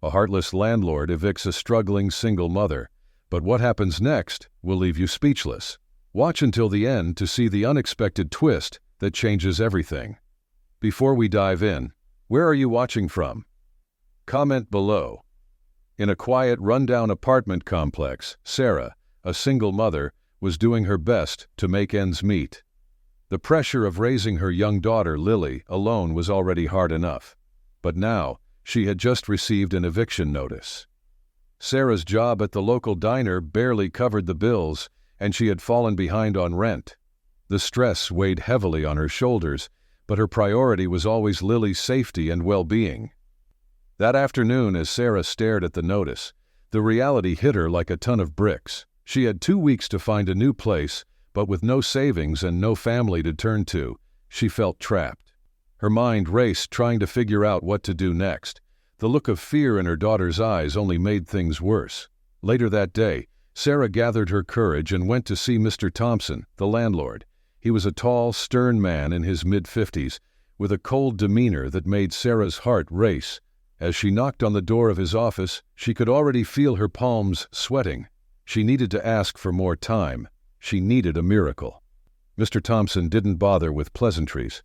A heartless landlord evicts a struggling single mother, but what happens next will leave you speechless. Watch until the end to see the unexpected twist that changes everything. Before we dive in, where are you watching from? Comment below. In a quiet, rundown apartment complex, Sarah, a single mother, was doing her best to make ends meet. The pressure of raising her young daughter, Lily, alone was already hard enough. But now, she had just received an eviction notice. Sarah's job at the local diner barely covered the bills, and she had fallen behind on rent. The stress weighed heavily on her shoulders, but her priority was always Lily's safety and well-being. That afternoon, as Sarah stared at the notice, the reality hit her like a ton of bricks. She had 2 weeks to find a new place, but with no savings and no family to turn to, she felt trapped. Her mind raced, trying to figure out what to do next. The look of fear in her daughter's eyes only made things worse. Later that day, Sarah gathered her courage and went to see Mr. Thompson, the landlord. He was a tall, stern man in his mid-50s, with a cold demeanor that made Sarah's heart race. As she knocked on the door of his office, she could already feel her palms sweating. She needed to ask for more time. She needed a miracle. Mr. Thompson didn't bother with pleasantries.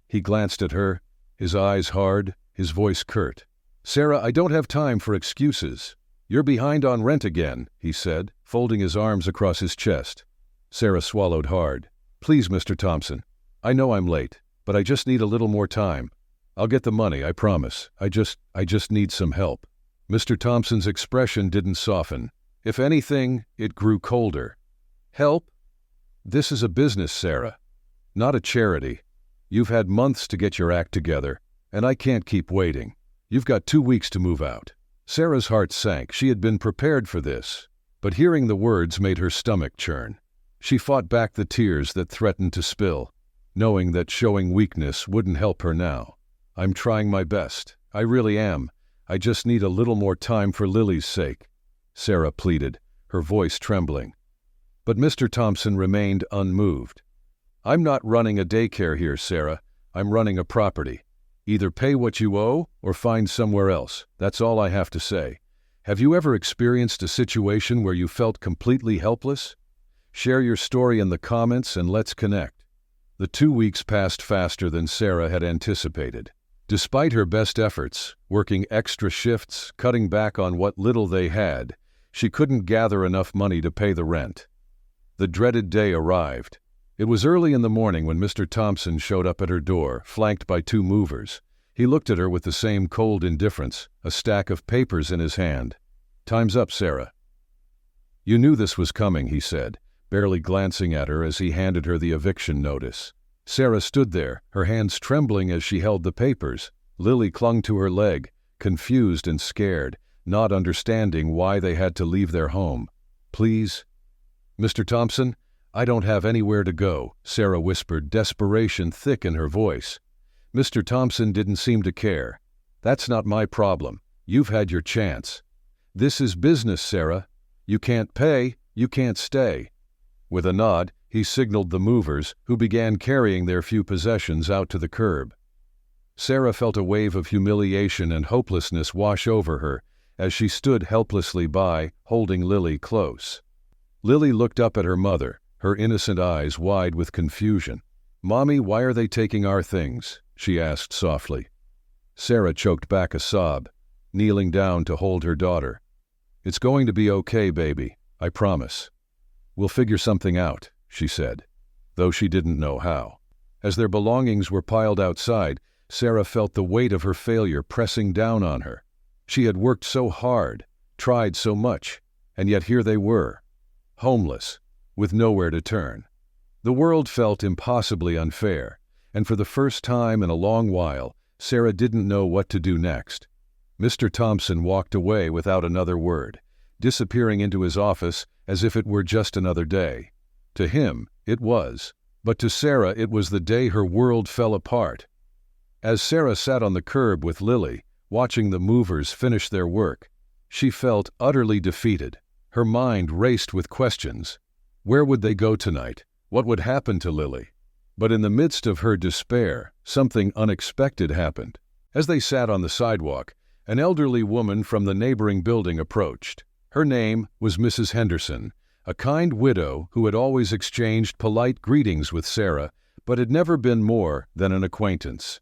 He glanced at her, his eyes hard, his voice curt. "Sarah, I don't have time for excuses. You're behind on rent again," he said, folding his arms across his chest. Sarah swallowed hard. "Please, Mr. Thompson, I know I'm late, but I just need a little more time. I'll get the money, I promise. I just need some help." Mr. Thompson's expression didn't soften. If anything, it grew colder. "Help? This is a business, Sarah, not a charity. You've had months to get your act together, and I can't keep waiting. You've got 2 weeks to move out." Sarah's heart sank. She had been prepared for this, but hearing the words made her stomach churn. She fought back the tears that threatened to spill, knowing that showing weakness wouldn't help her now. "I'm trying my best. I really am. I just need a little more time for Lily's sake," Sarah pleaded, her voice trembling. But Mr. Thompson remained unmoved. "I'm not running a daycare here, Sarah. I'm running a property. Either pay what you owe or find somewhere else. That's all I have to say. Have you ever experienced a situation where you felt completely helpless? Share your story in the comments and let's connect." The 2 weeks passed faster than Sarah had anticipated. Despite her best efforts, working extra shifts, cutting back on what little they had, she couldn't gather enough money to pay the rent. The dreaded day arrived. It was early in the morning when Mr. Thompson showed up at her door, flanked by 2 movers. He looked at her with the same cold indifference, a stack of papers in his hand. "Time's up, Sarah." "You knew this was coming," he said, barely glancing at her as he handed her the eviction notice. Sarah stood there, her hands trembling as she held the papers. Lily clung to her leg, confused and scared, not understanding why they had to leave their home. "Please, Mr. Thompson, I don't have anywhere to go," Sarah whispered, desperation thick in her voice. Mr. Thompson didn't seem to care. "That's not my problem. You've had your chance. This is business, Sarah. You can't pay, you can't stay." With a nod, he signaled the movers, who began carrying their few possessions out to the curb. Sarah felt a wave of humiliation and hopelessness wash over her as she stood helplessly by, holding Lily close. Lily looked up at her mother, her innocent eyes wide with confusion. "Mommy, why are they taking our things?" she asked softly. Sarah choked back a sob, kneeling down to hold her daughter. "It's going to be okay, baby. I promise. We'll figure something out," she said, though she didn't know how. As their belongings were piled outside, Sarah felt the weight of her failure pressing down on her. She had worked so hard, tried so much, and yet here they were, homeless, with nowhere to turn. The world felt impossibly unfair, and for the first time in a long while, Sarah didn't know what to do next. Mr. Thompson walked away without another word, disappearing into his office as if it were just another day. To him, it was, but to Sarah it was the day her world fell apart. As Sarah sat on the curb with Lily, watching the movers finish their work, she felt utterly defeated. Her mind raced with questions. Where would they go tonight? What would happen to Lily? But in the midst of her despair, something unexpected happened. As they sat on the sidewalk, An elderly woman from the neighboring building approached. Her name was Mrs. Henderson, a kind widow who had always exchanged polite greetings with Sarah, but had never been more than an acquaintance.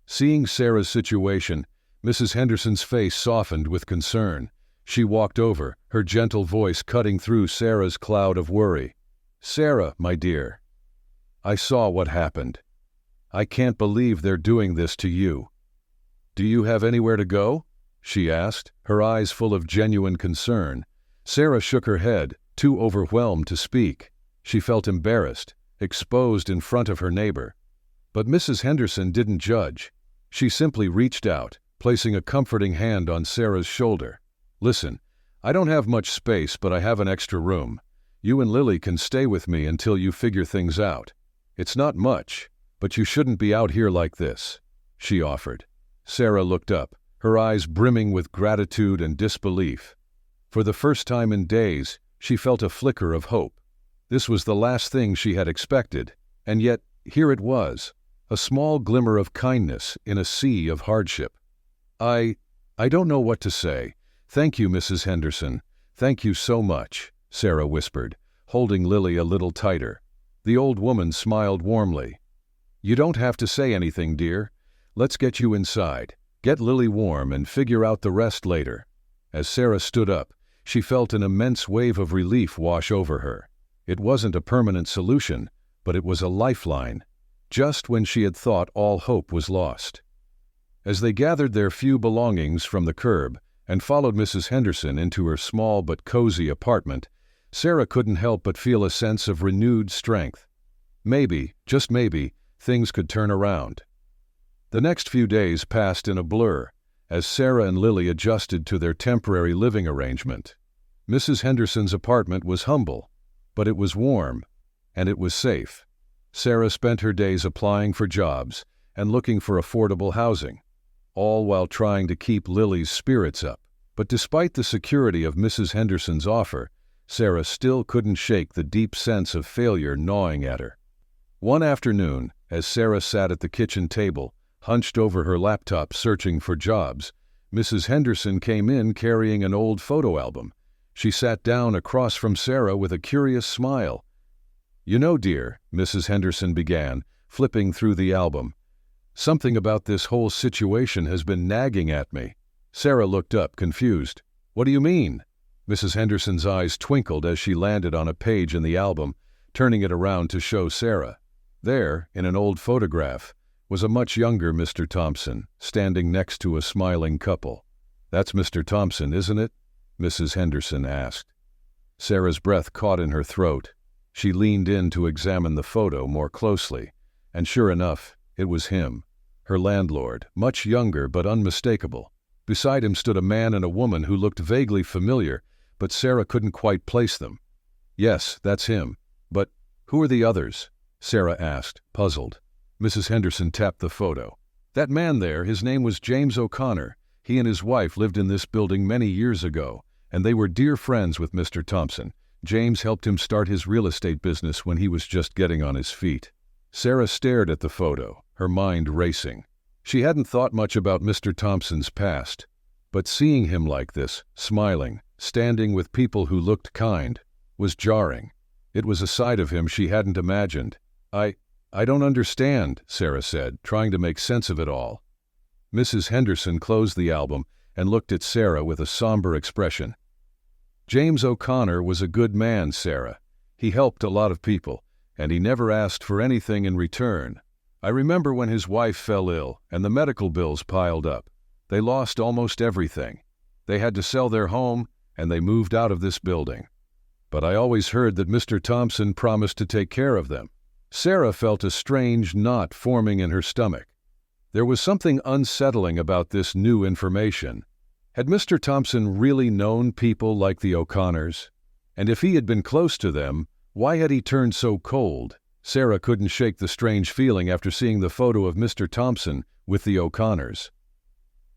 Seeing Sarah's situation, Mrs. Henderson's face softened with concern. She walked over, her gentle voice cutting through Sarah's cloud of worry. "Sarah, my dear, I saw what happened. I can't believe they're doing this to you. Do you have anywhere to go?" she asked, her eyes full of genuine concern. Sarah shook her head, too overwhelmed to speak. She felt embarrassed, exposed in front of her neighbor. But Mrs. Henderson didn't judge. She simply reached out, placing a comforting hand on Sarah's shoulder. "Listen, I don't have much space, but I have an extra room. You and Lily can stay with me until you figure things out. It's not much, but you shouldn't be out here like this," she offered. Sarah looked up, her eyes brimming with gratitude and disbelief. For the first time in days, she felt a flicker of hope. This was the last thing she had expected, and yet here it was, a small glimmer of kindness in a sea of hardship. I don't know what to say. Thank you, Mrs. Henderson. Thank you so much," Sarah whispered, holding Lily a little tighter. The old woman smiled warmly. "You don't have to say anything, dear. Let's get you inside, get Lily warm, and figure out the rest later." As Sarah stood up, she felt an immense wave of relief wash over her. It wasn't a permanent solution, but it was a lifeline, just when she had thought all hope was lost. As they gathered their few belongings from the curb and followed Mrs. Henderson into her small but cozy apartment, Sarah couldn't help but feel a sense of renewed strength. Maybe, just maybe, things could turn around. The next few days passed in a blur, as Sarah and Lily adjusted to their temporary living arrangement. Mrs. Henderson's apartment was humble, but it was warm, and it was safe. Sarah spent her days applying for jobs and looking for affordable housing, all while trying to keep Lily's spirits up. But despite the security of Mrs. Henderson's offer, Sarah still couldn't shake the deep sense of failure gnawing at her. One afternoon, as Sarah sat at the kitchen table, hunched over her laptop searching for jobs, Mrs. Henderson came in carrying an old photo album. She sat down across from Sarah with a curious smile. "You know, dear," Mrs. Henderson began, flipping through the album, "something about this whole situation has been nagging at me." Sarah looked up, confused. "What do you mean?" Mrs. Henderson's eyes twinkled as she landed on a page in the album, turning it around to show Sarah. There, in an old photograph, was a much younger Mr. Thompson, standing next to a smiling couple. "That's Mr. Thompson, isn't it?" Mrs. Henderson asked. Sarah's breath caught in her throat. She leaned in to examine the photo more closely, and sure enough, it was him, her landlord, much younger but unmistakable. Beside him stood a man and a woman who looked vaguely familiar, but Sarah couldn't quite place them. "Yes, that's him. But who are the others?" Sarah asked, puzzled. Mrs. Henderson tapped the photo. "That man there, his name was James O'Connor. He and his wife lived in this building many years ago, and they were dear friends with Mr. Thompson. James helped him start his real estate business when he was just getting on his feet." Sarah stared at the photo, her mind racing. She hadn't thought much about Mr. Thompson's past, but seeing him like this, smiling, standing with people who looked kind, was jarring. It was a side of him she hadn't imagined. I don't understand," Sarah said, trying to make sense of it all. Mrs. Henderson closed the album and looked at Sarah with a somber expression. "James O'Connor was a good man, Sarah. He helped a lot of people, and he never asked for anything in return. I remember when his wife fell ill and the medical bills piled up. They lost almost everything. They had to sell their home, and they moved out of this building. But I always heard that Mr. Thompson promised to take care of them." Sarah felt a strange knot forming in her stomach. There was something unsettling about this new information. Had Mr. Thompson really known people like the O'Connors? And if he had been close to them, why had he turned so cold? Sarah couldn't shake the strange feeling after seeing the photo of Mr. Thompson with the O'Connors.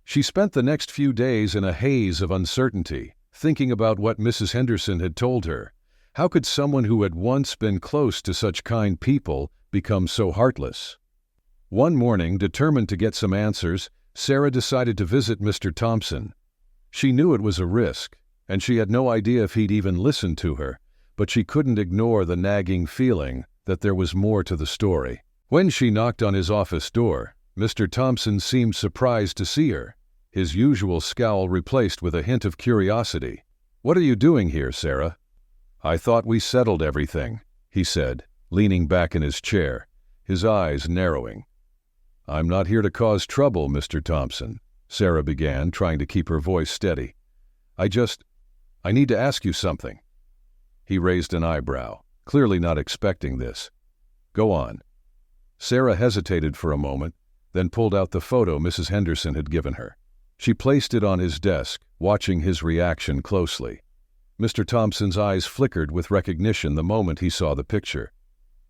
She spent the next few days in a haze of uncertainty, thinking about what Mrs. Henderson had told her. How could someone who had once been close to such kind people become so heartless? One morning, determined to get some answers, Sarah decided to visit Mr. Thompson. She knew it was a risk, and she had no idea if he'd even listen to her, but she couldn't ignore the nagging feeling that there was more to the story. When she knocked on his office door, Mr. Thompson seemed surprised to see her, his usual scowl replaced with a hint of curiosity. "What are you doing here, Sarah?" "I thought we settled everything," he said, leaning back in his chair, his eyes narrowing. "I'm not here to cause trouble, Mr. Thompson," Sarah began, trying to keep her voice steady. I need to ask you something." He raised an eyebrow, clearly not expecting this. "Go on." Sarah hesitated for a moment, then pulled out the photo Mrs. Henderson had given her. She placed it on his desk, watching his reaction closely. Mr. Thompson's eyes flickered with recognition the moment he saw the picture.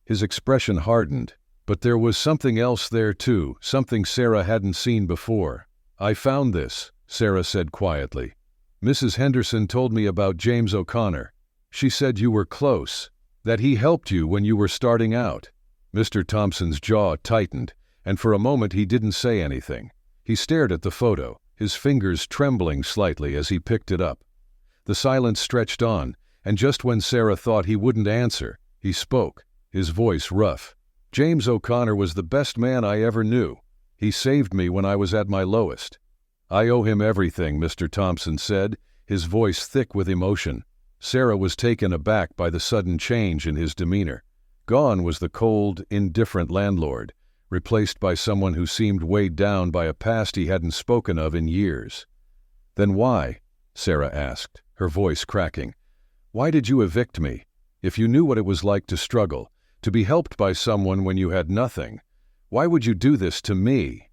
His expression hardened, but there was something else there too, something Sarah hadn't seen before. "I found this," Sarah said quietly. "Mrs. Henderson told me about James O'Connor. She said you were close, that he helped you when you were starting out." Mr. Thompson's jaw tightened, and for a moment he didn't say anything. He stared at the photo, his fingers trembling slightly as he picked it up. The silence stretched on, and just when Sarah thought he wouldn't answer, he spoke, his voice rough. "James O'Connor was the best man I ever knew. He saved me when I was at my lowest." "I owe him everything," Mr. Thompson said, his voice thick with emotion. Sarah was taken aback by the sudden change in his demeanor. Gone was the cold, indifferent landlord, replaced by someone who seemed weighed down by a past he hadn't spoken of in years. "Then why?" Sarah asked, her voice cracking. "Why did you evict me? If you knew what it was like to struggle, to be helped by someone when you had nothing, why would you do this to me?"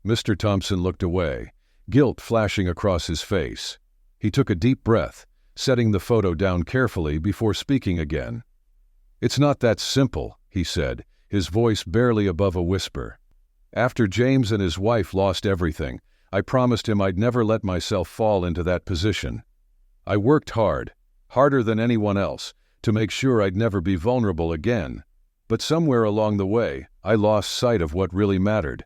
Mr. Thompson looked away, guilt flashing across his face. He took a deep breath, setting the photo down carefully before speaking again. "It's not that simple," he said, his voice barely above a whisper. "After James and his wife lost everything, I promised him I'd never let myself fall into that position. I worked hard, harder than anyone else, to make sure I'd never be vulnerable again. But somewhere along the way, I lost sight of what really mattered.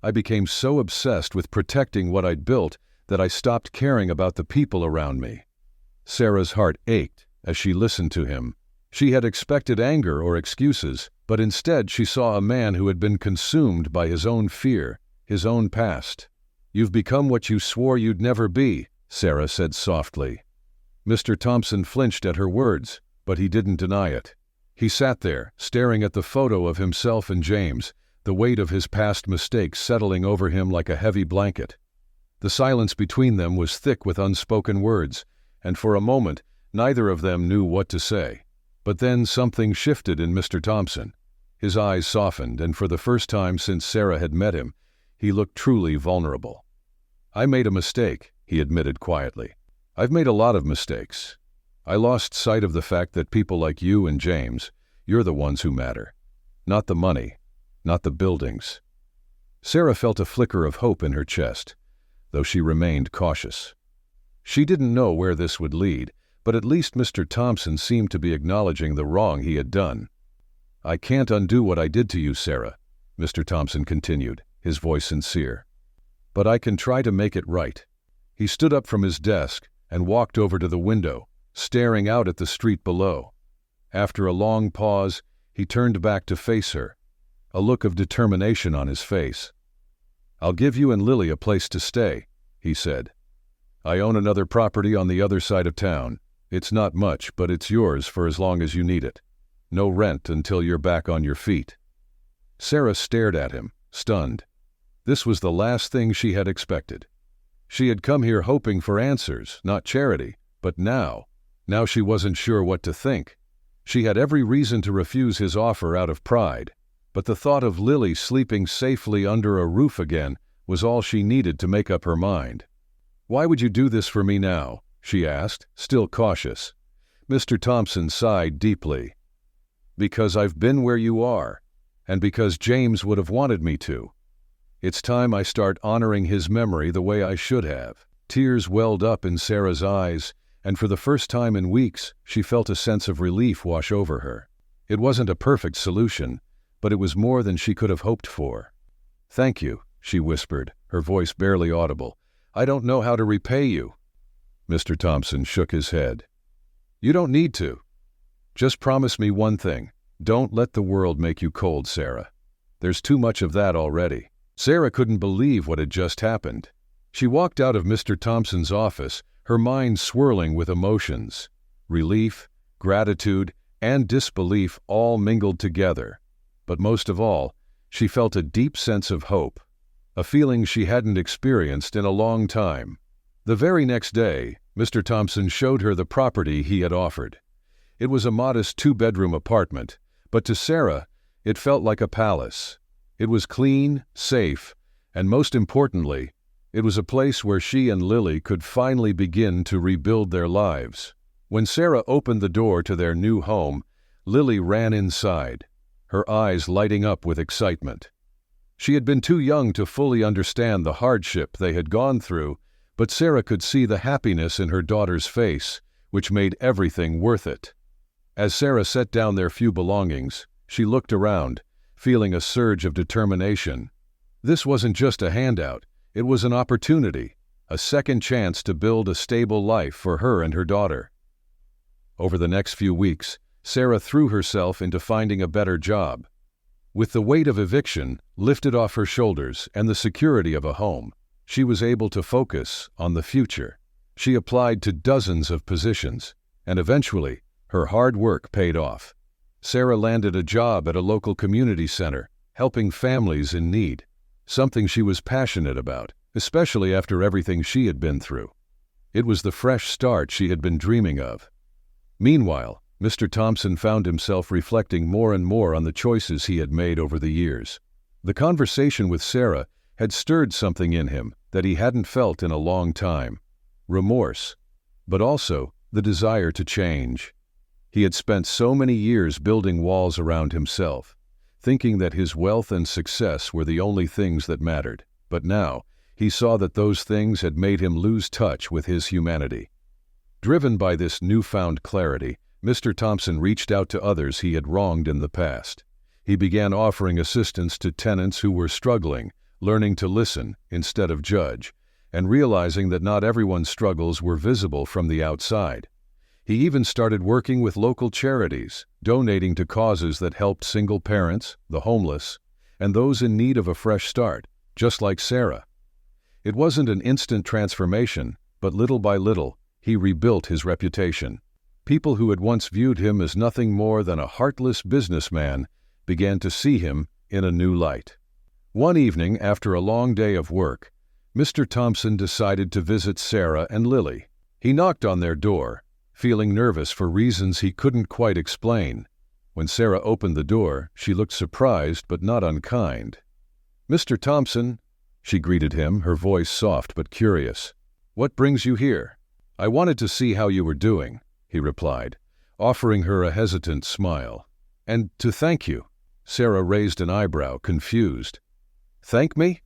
I became so obsessed with protecting what I'd built that I stopped caring about the people around me." Sarah's heart ached as she listened to him. She had expected anger or excuses, but instead she saw a man who had been consumed by his own fear, his own past. "You've become what you swore you'd never be," Sarah said softly. Mr. Thompson flinched at her words, but he didn't deny it. He sat there, staring at the photo of himself and James, the weight of his past mistakes settling over him like a heavy blanket. The silence between them was thick with unspoken words, and for a moment neither of them knew what to say. But then something shifted in Mr. Thompson. His eyes softened, and for the first time since Sarah had met him, he looked truly vulnerable. "I made a mistake," he admitted quietly. "I've made a lot of mistakes. I lost sight of the fact that people like you and James, you're the ones who matter. Not the money, not the buildings." Sarah felt a flicker of hope in her chest, though she remained cautious. She didn't know where this would lead, but at least Mr. Thompson seemed to be acknowledging the wrong he had done. "I can't undo what I did to you, Sarah," Mr. Thompson continued, his voice sincere. "But I can try to make it right." He stood up from his desk and walked over to the window, staring out at the street below. After a long pause, he turned back to face her, a look of determination on his face. "I'll give you and Lily a place to stay," he said. "I own another property on the other side of town. It's not much, but it's yours for as long as you need it. No rent until you're back on your feet." Sarah stared at him, stunned. This was the last thing she had expected. She had come here hoping for answers, not charity, but now she wasn't sure what to think. She had every reason to refuse his offer out of pride, but the thought of Lily sleeping safely under a roof again was all she needed to make up her mind. "Why would you do this for me now?" she asked, still cautious. Mr. Thompson sighed deeply. "Because I've been where you are, and because James would have wanted me to. It's time I start honoring his memory the way I should have." Tears welled up in Sarah's eyes, and for the first time in weeks, she felt a sense of relief wash over her. It wasn't a perfect solution, but it was more than she could have hoped for. "Thank you," she whispered, her voice barely audible. "I don't know how to repay you." Mr. Thompson shook his head. "You don't need to. Just promise me one thing. Don't let the world make you cold, Sarah. There's too much of that already." Sarah couldn't believe what had just happened. She walked out of Mr. Thompson's office, her mind swirling with emotions. Relief, gratitude, and disbelief all mingled together. But most of all, she felt a deep sense of hope, a feeling she hadn't experienced in a long time. The very next day, Mr. Thompson showed her the property he had offered. It was a modest 2-bedroom apartment, but to Sarah, it felt like a palace. It was clean, safe, and most importantly, it was a place where she and Lily could finally begin to rebuild their lives. When Sarah opened the door to their new home, Lily ran inside, her eyes lighting up with excitement. She had been too young to fully understand the hardship they had gone through, but Sarah could see the happiness in her daughter's face, which made everything worth it. As Sarah set down their few belongings, she looked around, feeling a surge of determination. This wasn't just a handout, it was an opportunity, a second chance to build a stable life for her and her daughter. Over the next few weeks, Sarah threw herself into finding a better job. With the weight of eviction lifted off her shoulders and the security of a home, she was able to focus on the future. She applied to dozens of positions, and eventually, her hard work paid off. Sarah landed a job at a local community center, helping families in need, something she was passionate about, especially after everything she had been through. It was the fresh start she had been dreaming of. Meanwhile, Mr. Thompson found himself reflecting more and more on the choices he had made over the years. The conversation with Sarah had stirred something in him that he hadn't felt in a long time. Remorse, but also the desire to change. He had spent so many years building walls around himself, thinking that his wealth and success were the only things that mattered. But now, he saw that those things had made him lose touch with his humanity. Driven by this newfound clarity, Mr. Thompson reached out to others he had wronged in the past. He began offering assistance to tenants who were struggling, learning to listen instead of judge, and realizing that not everyone's struggles were visible from the outside. He even started working with local charities, donating to causes that helped single parents, the homeless, and those in need of a fresh start, just like Sarah. It wasn't an instant transformation, but little by little, he rebuilt his reputation. People who had once viewed him as nothing more than a heartless businessman began to see him in a new light. One evening, after a long day of work, Mr. Thompson decided to visit Sarah and Lily. He knocked on their door, feeling nervous for reasons he couldn't quite explain. When Sarah opened the door, she looked surprised but not unkind. "Mr. Thompson," she greeted him, her voice soft but curious. "What brings you here?" "I wanted to see how you were doing," he replied, offering her a hesitant smile. "And to thank you." Sarah raised an eyebrow, confused. "Thank me?"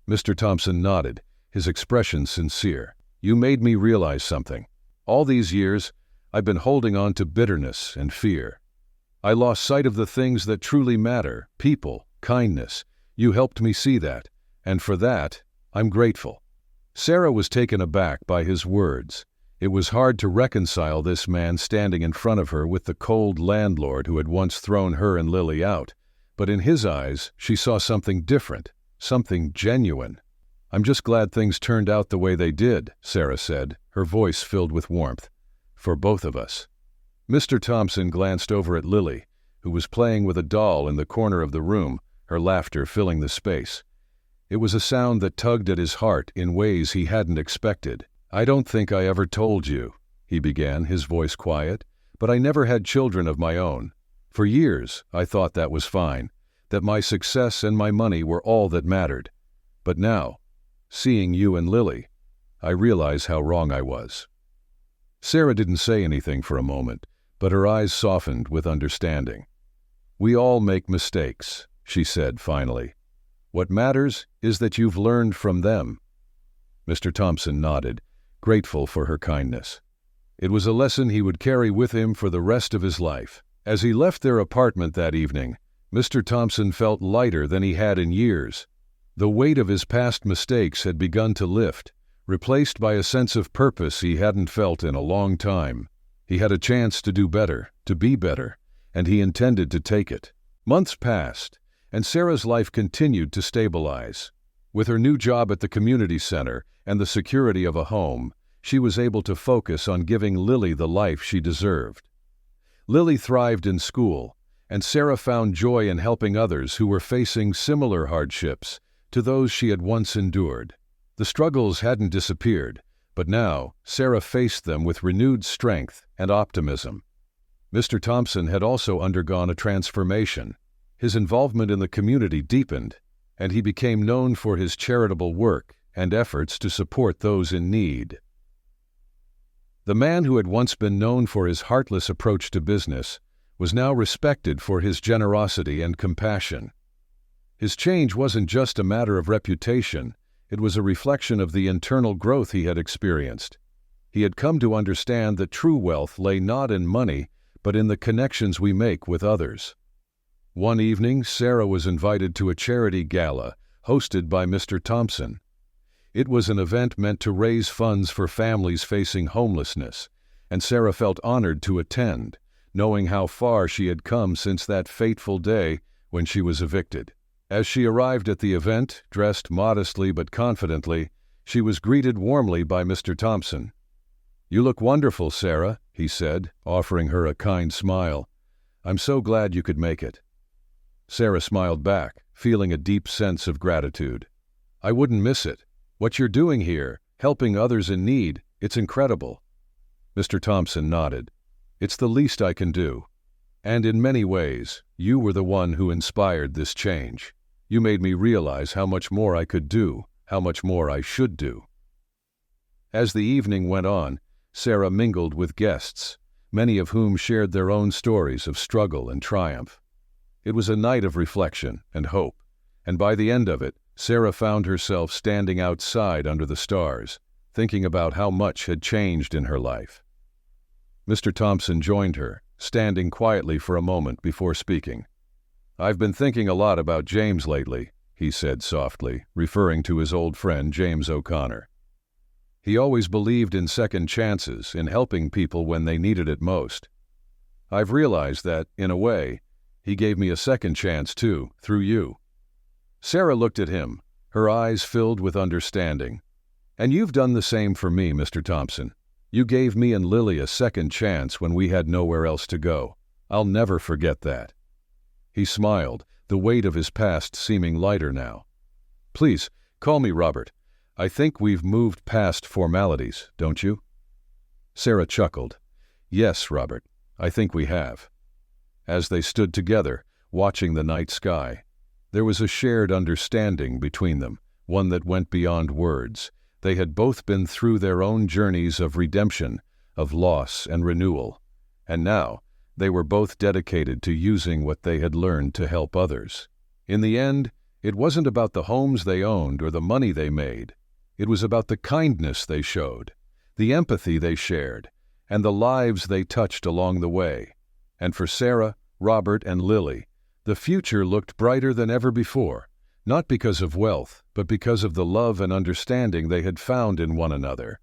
Mr. Thompson nodded, his expression sincere. "You made me realize something. All these years, I've been holding on to bitterness and fear. I lost sight of the things that truly matter, people, kindness. You helped me see that, and for that, I'm grateful." Sarah was taken aback by his words. It was hard to reconcile this man standing in front of her with the cold landlord who had once thrown her and Lily out. But in his eyes, she saw something different, something genuine. "I'm just glad things turned out the way they did," Sarah said, her voice filled with warmth. "For both of us." Mr. Thompson glanced over at Lily, who was playing with a doll in the corner of the room, her laughter filling the space. It was a sound that tugged at his heart in ways he hadn't expected. "I don't think I ever told you," he began, his voice quiet, "but I never had children of my own. For years, I thought that was fine, that my success and my money were all that mattered. But now, seeing you and Lily, I realize how wrong I was." Sarah didn't say anything for a moment, but her eyes softened with understanding. "We all make mistakes," she said finally. "What matters is that you've learned from them." Mr. Thompson nodded, grateful for her kindness. It was a lesson he would carry with him for the rest of his life. As he left their apartment that evening, Mr. Thompson felt lighter than he had in years. The weight of his past mistakes had begun to lift, replaced by a sense of purpose he hadn't felt in a long time. He had a chance to do better, to be better, and he intended to take it. Months passed, and Sarah's life continued to stabilize. With her new job at the community center and the security of a home, she was able to focus on giving Lily the life she deserved. Lily thrived in school, and Sarah found joy in helping others who were facing similar hardships to those she had once endured. The struggles hadn't disappeared, but now Sarah faced them with renewed strength and optimism. Mr. Thompson had also undergone a transformation. His involvement in the community deepened, and he became known for his charitable work and efforts to support those in need. The man who had once been known for his heartless approach to business was now respected for his generosity and compassion. His change wasn't just a matter of reputation, it was a reflection of the internal growth he had experienced. He had come to understand that true wealth lay not in money, but in the connections we make with others. One evening, Sarah was invited to a charity gala hosted by Mr. Thompson. It was an event meant to raise funds for families facing homelessness, and Sarah felt honored to attend, knowing how far she had come since that fateful day when she was evicted. As she arrived at the event, dressed modestly but confidently, she was greeted warmly by Mr. Thompson. "You look wonderful, Sarah," he said, offering her a kind smile. "I'm so glad you could make it." Sarah smiled back, feeling a deep sense of gratitude. "I wouldn't miss it. What you're doing here, helping others in need, it's incredible." Mr. Thompson nodded. "It's the least I can do. And in many ways, you were the one who inspired this change. You made me realize how much more I could do, how much more I should do." As the evening went on, Sarah mingled with guests, many of whom shared their own stories of struggle and triumph. It was a night of reflection and hope, and by the end of it, Sarah found herself standing outside under the stars, thinking about how much had changed in her life. Mr. Thompson joined her, standing quietly for a moment before speaking. "I've been thinking a lot about James lately," he said softly, referring to his old friend James O'Connor. "He always believed in second chances, in helping people when they needed it most. I've realized that, in a way, he gave me a second chance too, through you." Sarah looked at him, her eyes filled with understanding. "And you've done the same for me, Mr. Thompson. You gave me and Lily a second chance when we had nowhere else to go. I'll never forget that." He smiled, the weight of his past seeming lighter now. "Please, call me Robert. I think we've moved past formalities, don't you?" Sarah chuckled. "Yes, Robert, I think we have." As they stood together, watching the night sky, there was a shared understanding between them, one that went beyond words. They had both been through their own journeys of redemption, of loss and renewal, and now they were both dedicated to using what they had learned to help others. In the end, it wasn't about the homes they owned or the money they made. It was about the kindness they showed, the empathy they shared, and the lives they touched along the way. And for Sarah, Robert, and Lily, the future looked brighter than ever before, not because of wealth, but because of the love and understanding they had found in one another.